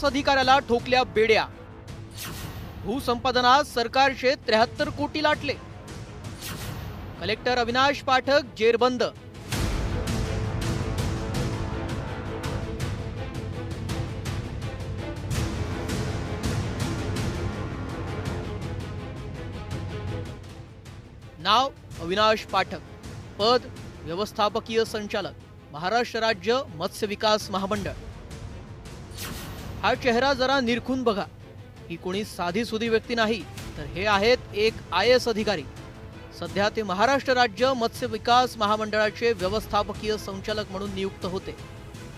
अधिकाऱ्याला ठोकल्या बेड्या। भूसंपादनात सरकारचे 73 कोटी लाटले। कलेक्टर अविनाश पाठक जेरबंद। नाव अविनाश पाठक, पद व्यवस्थापकीय संचालक, महाराष्ट्र राज्य मत्स्य विकास महामंडळ। हा चेहरा जरा निरखून बघा, ही कोणी साधी सुधी व्यक्ती नाही, तर हे आहेत एक IAS अधिकारी। सध्या ते महाराष्ट्र राज्य मत्स्य विकास महामंडळाचे व्यवस्थापकीय संचालक म्हणून नियुक्त होते,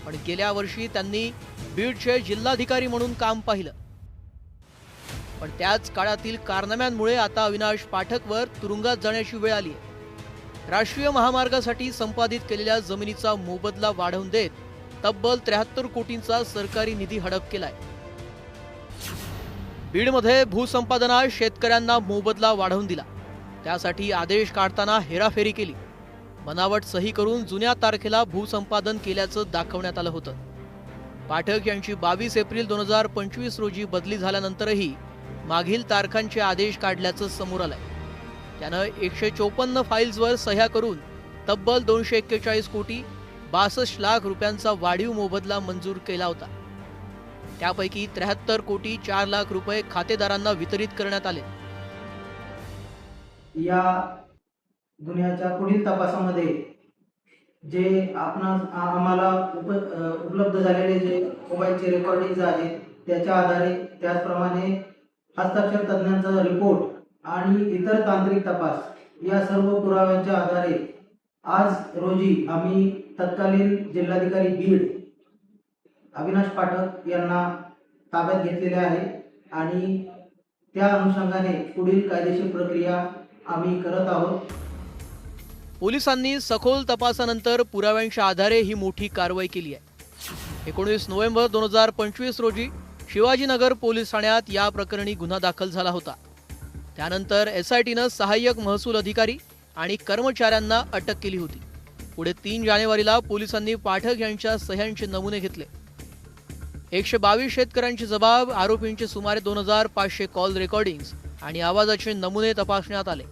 पण गेल्या वर्षी त्यांनी बीडचे जिल्हाधिकारी म्हणून काम पाहिलं। पण त्याच काळातील कारनाम्यांमुळे आता अविनाश पाठकवर तुरुंगात जाण्याची वेळ आली आहे। राष्ट्रीय महामार्गासाठी संपादित केलेल्या जमिनीचा मोबदला वाढवून देत तब्बल 73 कोटींचा सरकारी निधी हडप केलाय। बीडमध्ये भूसंपादनात शेतकऱ्यांना मोबदला वाढवून दिला, त्यासाठी आदेश काढताना हेराफेरी केली। बनावट सही करून जुन्या तारखेला भूसंपादन केल्याचं दाखवण्यात आलं होतं। पाठक यांची 22 एप्रिल 2025 रोजी बदली झाल्यानंतरही मागील तारखांचे आदेश काढल्याचं समोर आलंय। त्यानं 154 फाईल्सवर सह्या करून तब्बल 241 कोटी 62 लाख रुपयांचा वाढीव मोबदला मंजूर केला होता। त्यापैकी 73 कोटी 4 लाख रुपये खातेदारांना वितरित करण्यात आले। या गुन्ह्याच्या पुढील तपासामध्ये जे आम्हाला उपलब्ध झालेले जे मोबाईलचे रेकॉर्डिंग्ज आहेत त्याच्या आधारे, त्याचप्रमाणे हस्ताक्षर तज्ञांचा रिपोर्ट आणि इतर तांत्रिक तपास या सर्व पुराव्यांच्या आधारे आज रोजी आम्ही तत्कालीन जिल्हाधिकारी बीड अविनाश पाठक यांना ताब्यात घेतलेले आहे आणि त्या अनुषंगाने पुढील कायदेशीर प्रक्रिया आम्ही करत आहोत। पोलिसांनी सखोल तपासानंतर पुराव्यांच्या आधारे ही मोठी कारवाई केली आहे। 19 नोव्हेंबर 2025 रोजी शिवाजीनगर पोलीस ठाण्यात या प्रकरणी गुन्हा दाखल झाला होता। त्यानंतर SITनं सहाय्यक महसूल अधिकारी आणि कर्मचाऱ्यांना अटक केली होती। पुढे 3 जानेवारीला पोलिसांनी पाठक यांच्या सह्यांचे नमुने घेतले। 122 शेतकऱ्यांचे जबाब, आरोपींचे सुमारे 2500 कॉल रेकॉर्डिंग्स आणि आवाजाचे नमुने तपासण्यात आले।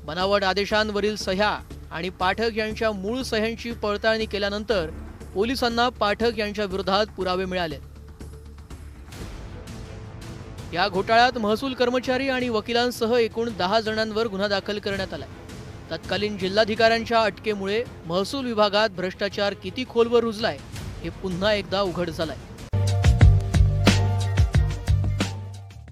बनावट आदेशांवरील सह्या आणि पाठक यांच्या मूळ सह्यांची पडताळणी केल्यानंतर पोलिसांना पाठक यांच्या विरोधात पुरावे मिळाले। या घोटाळ्यात महसूल कर्मचारी आणि वकिलांसह एकूण 10 जणांवर गुन्हा दाखल करण्यात आलाय। तत्कालीन जिल्हाधिकाऱ्यांच्या अटकेमुळे महसूल विभागात भ्रष्टाचार किती खोलवर रुजलाय हे पुन्हा एकदा उघड झालंय।